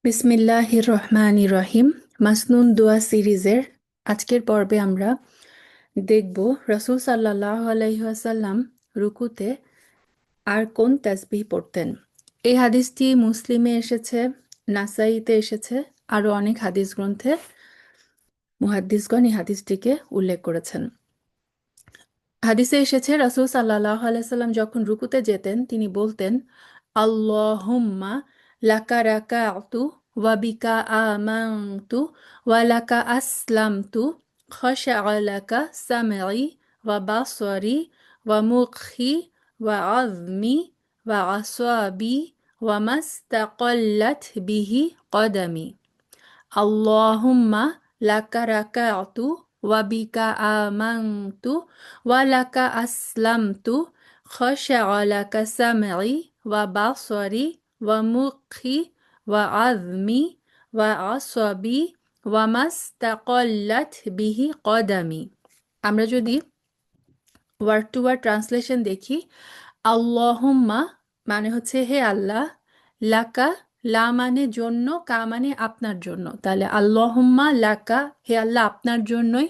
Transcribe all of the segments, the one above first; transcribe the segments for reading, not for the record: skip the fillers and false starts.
বিসমিল্লাহির রহমানির রহিম। মাসনুন দোয়া সিরিজের আজকের পর্বে আমরা দেখব রাসূল সাল্লাল্লাহু আলাইহি ওয়াসাল্লাম রুকুতে আর কোন তাসবিহ পড়তেন। এই হাদিসটি মুসলিমে এসেছে, নাসাইতে এসেছে, আরও অনেক হাদিস গ্রন্থে মুহাদ্দিসগণ এই হাদিসটিকে উল্লেখ করেছেন। হাদিসে এসেছে রাসূল সাল্লাল্লাহু আলাইহি সাল্লাম যখন রুকুতে যেতেন তিনি বলতেন, আল্লাহুম্মা লাকা রাকাতু ওয়া বিকা আমানতু ওয়া লাকা আসলামতু খাশআ লাকা সামঈ ওয়া বাসরি ওয়া মুখি ওয়া আযমি ওয়া আসাবি ওয়া মাস্তাকাল্লাত বিহি কদামি। আল্লাহুম্মা লাকা রাকাতু ওয়া বিকা আমানতু ওয়া লাকা আসলামতু খাশআ লাকা সামঈ ওয়া বাসরি ওয়া মুখি ওয়া আযমি ওয়া আসাবি ওয়া মাস্তাকাল্লাত বিহি কদামি। আমরা যদি ওয়ার্ড টু ওয়ার্ড ট্রান্সলেশন দেখি, আল্লাহুম্মা মানে হচ্ছে হে আল্লাহ, লাকা লা মানে জন্য, কা মানে আপনার জন্য, তাহলে আল্লাহুম্মা লাকা হে আল্লাহ আপনার জন্যই,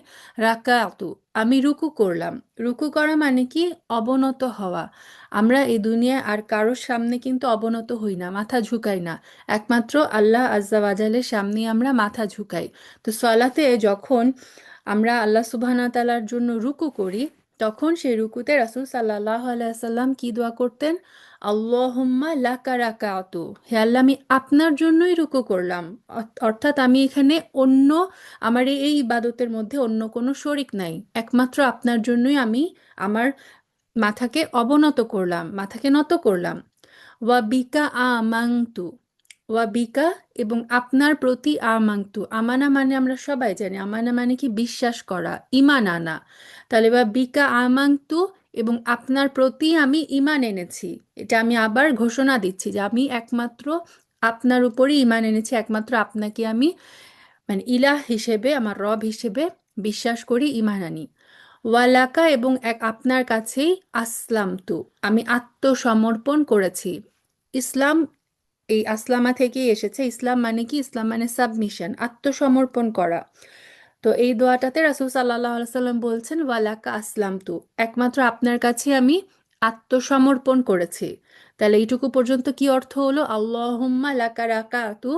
রাকাতু আমি রুকু করলাম। রুকু করা মানে কি? অবনত হওয়া। আমরা এই দুনিয়ায় আর কারোর সামনে কিন্তু অবনত হই না, মাথা ঝুঁকাই না, একমাত্র আল্লাহ আজ্জা ওয়াজালের সামনে আমরা মাথা ঝুঁকাই। তো সলাতে যখন আমরা আল্লাহ সুবহানাহু ওয়া তাআলার জন্য রুকু করি তখন সেই রুকুতে রাসূল সাল্লাল্লাহু আলাইহি ওয়াসাল্লাম কি দোয়া করতেন? আল্লাহুম্মা লাকা রাকাতু হে আল্লাহ আমি আপনার জন্যই রুকু করলাম। অর্থাৎ আমি এখানে অন্য আমার এই ইবাদতের মধ্যে অন্য কোনো শরিক নাই, একমাত্র আপনার জন্যই আমি আমার মাথাকে অবনত করলাম, মাথাকে নত করলাম। ওয়া বিকা আমাংতু ওয়া বিকা এবং আপনার প্রতি আমাংতু। আমানা মানে আমরা সবাই জানি, আমানা মানে কি? বিশ্বাস করা, ইমান আনা। তাহলে বা বিকা আমাংতু এবং আপনার প্রতি আমি ইমান এনেছি। এটা আমি আবার ঘোষণা দিচ্ছি যে আমি একমাত্র আপনার উপরই ইমান এনেছি, একমাত্র আপনাকে আমি মানে ইলাহ হিসেবে, আমার রব হিসেবে বিশ্বাস করি, ইমান আনি। ওয়ালাকা এবং এক আপনার কাছেই আসলাম তু আমি আত্মসমর্পণ করেছি। ইসলাম এই আসলামা থেকেই এসেছে। ইসলাম মানে কি? ইসলাম মানে সাবমিশন, আত্মসমর্পণ করা। তো এই দোয়াটাতে রাসূল সাল্লাল্লাহু আলাইহি সাল্লাম বলছেন ওয়ালাকা আসলাম তু একমাত্র আপনার কাছে আমি আত্মসমর্পণ করেছি। তাহলে এইটুকু পর্যন্ত কি অর্থ হলো? আল্লাহুম্মা লাকা রাকাতু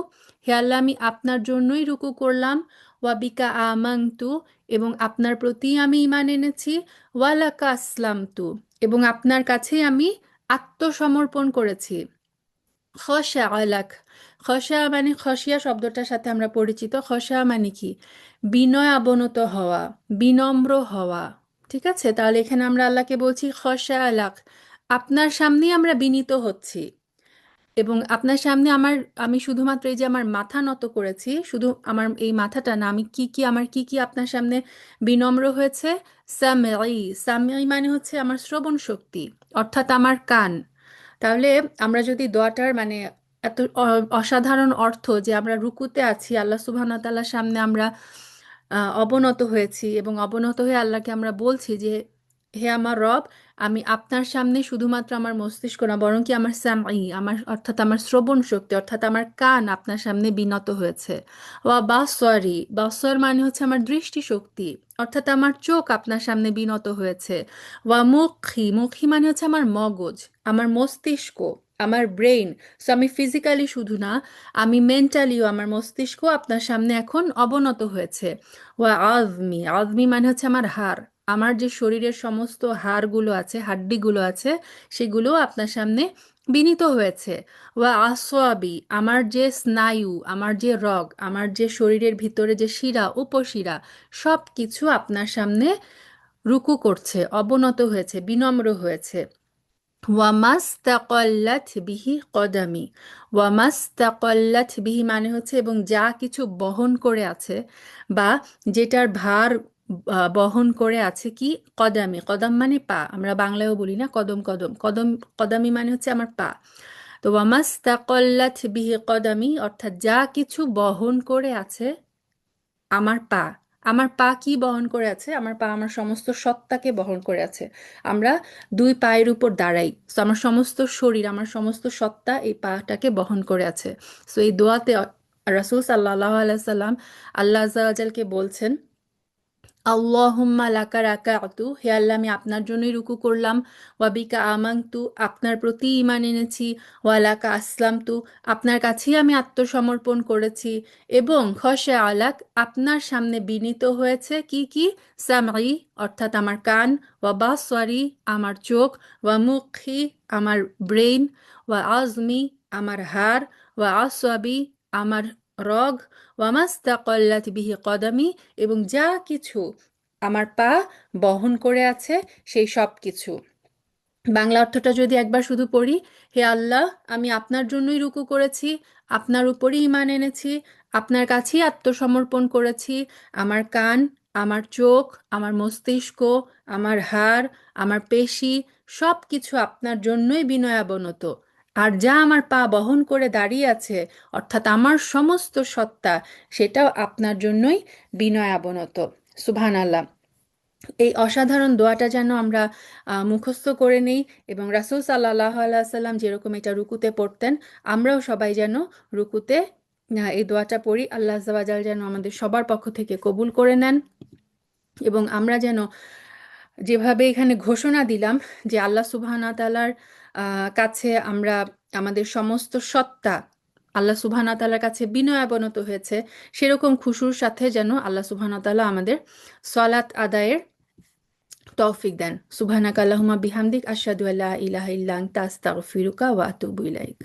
হে আল্লাহ আমি আপনার জন্যই রুকু করলাম, ওয়া বিকা আমানতু এবং আপনার প্রতি আমি ঈমান এনেছি, ওয়ালাকা আসলামতু এবং আপনার কাছেই আমি আত্মসমর্পণ করেছি। খশা আলাক খশা মানে খসিয়া শব্দটার সাথে আমরা পরিচিত। খশা মানে কি? বিনয় অবনত হওয়া, বিনম্র হওয়া। ঠিক আছে, তাহলে এখানে আমরা আল্লাহকে বলছি খশা আলাক, আপনার সামনেই আমরা বিনীত হচ্ছি এবং আপনার সামনে আমি শুধুমাত্র এই যে আমার মাথা নত করেছি, শুধু আমার এই মাথাটা না, আমি আমার কি কি আপনার সামনে বিনম্র হয়েছে। সামঈ সামঈ মানে হচ্ছে আমার শ্রবণ শক্তি, অর্থাৎ আমার কান। তাহলে আমরা যদি দোয়াটার মানে এত অসাধারণ অর্থ যে আমরা রুকুতে আছি, আল্লাহ সুবহানাহু ওয়া তাআলার সামনে আমরা অবনত হয়েছি এবং অবনত হয়ে আল্লাহকে আমরা বলছি যে হে আমার রব, আমি আপনার সামনে শুধুমাত্র আমার মস্তিষ্ক না বরং কি আমার সামঈ, আমার অর্থাৎ আমার শ্রবণ শক্তি, অর্থাৎ আমার কান আপনার সামনে বিনত হয়েছে। ওয়া বাসরি বাসর মানে হচ্ছে আমার দৃষ্টিশক্তি, অর্থাৎ আমার চোখ আপনার সামনে বিনত হয়েছে। ওয়া মুখী মুখী মানে হচ্ছে আমার মগজ, আমার মস্তিষ্ক, আমার ব্রেইন। সো আমি ফিজিক্যালি শুধু না, আমি মেন্টালিও, আমার মস্তিষ্ক আপনার সামনে এখন অবনত হয়েছে। ওয়া আজমি আজমি মানে হচ্ছে আমার হাড়, আমার যে শরীরের সমস্ত হাড়গুলো আছে, হাড্ডিগুলো আছে, সেগুলো আপনার সামনে বিনীত হয়েছে। ওয়া আসওয়াবি আমার যে স্নায়ু, আমার যে রগ, আমার যে শরীরের ভিতরে যে শিরা উপশিরা, সব কিছু আপনার সামনে রুকু করছে, অবনত হয়েছে, বিনম্র হয়েছে। ওয়ামাস্তাকল্লাত বিহি কদামি ওয়ামাস্তাকল্লাত বিহি মানে হচ্ছে এবং যা কিছু বহন করে আছে বা যেটার ভার বহন করে আছে কি? কদামি, কদম মানে পা, আমরা বাংলায়ও বলি না কদম কদম কদম, কদামি মানে হচ্ছে আমার পা। তো ওয়ামাস্তাকল্লাত বিহি কদামি অর্থাৎ যা কিছু বহন করে আছে আমার পা। আমার পা কি বহন করে আছে? আমার পা আমার সমস্ত সত্তাকে বহন করে আছে। আমরা দুই পায়ের উপর দাঁড়াই, তো আমার সমস্ত শরীর, আমার সমস্ত সত্তা এই পাটাকে বহন করে আছে। সো এই দোয়াতে রাসূল সাল্লাল্লাহু আলাইহি সাল্লাম আল্লাহ আযজা ওয়া জালকে বলছেন, আল্লাহুম্মা লাকা রাকাতু, হে আল্লাহ আমি আপনার জন্যই রুকু করলাম, ওয়াবিকা আমানতু, আপনার প্রতি ঈমান এনেছি, ওয়ালাকা আসলামতু, আপনার কাছেই আমি আত্মসমর্পণ করেছি, এবং খশা আলাক, আপনার সামনে বিনীত হয়েছে কি কি, সামঈ অর্থাৎ আমার কান, ওয়া বাসরি আমার চোখ, ওয়া মুখি আমার ব্রেইন, ওয়া আজমি আমার হাড়, ওয়া আসওয়াবি আমার রগ, ওয়া মাস্তাকাল্লাত বিহি কদামি, এবং যা কিছু আমার পা বহন করে আছে সেই সব কিছু। বাংলা অর্থটা যদি একবার শুধু পড়ি, হে আল্লাহ আমি আপনার জন্যই রুকু করেছি, আপনার উপরই ঈমান এনেছি, আপনার কাছেই আত্মসমর্পণ করেছি, আমার কান, আমার চোখ, আমার মস্তিষ্ক, আমার হাড়, আমার পেশি সব কিছু আপনার জন্যই বিনয়াবনত। আর যা আমার পা বহন করে দাঁড়িয়ে আছে অর্থাৎ আমার সমস্ত সত্তা, সেটাও আপনার জন্যই বিনয়াবনত। সুবহানাল্লাহ। এই অসাধারণ দোয়াটা যেন আমরা মুখস্থ করে নিই, এবং রাসূল সাল্লাল্লাহু আলাইহি সাল্লাম যেরকম এটা রুকুতে পড়তেন, আমরাও সবাই যেন রুকুতে এই দোয়াটা পড়ি। আল্লাহ আযজা ওয়া জাল যেন আমাদের সবার পক্ষ থেকে কবুল করে নেন, এবং আমরা যেন যেভাবে এখানে ঘোষণা দিলাম যে আল্লাহ সুবহানাহু ওয়া তাআলার কাছে আমরা আমাদের সমস্ত সত্তা আল্লাহ সুবহানাহু ওয়া তাআলার কাছে বিনয়াবনত হয়েছে, সেরকম খুশুর সাথে যেন আল্লাহ সুবহানাহু ওয়া তাআলা আমাদের সলাত আদায়ের তৌফিক দেন। সুবহানাকা আল্লাহুম্মা বিহামদিক আশহাদু আল্লা ইলাহা ইল্লা আনতা আস্তাগফিরুকা ওয়া আতুবু ইলাইক।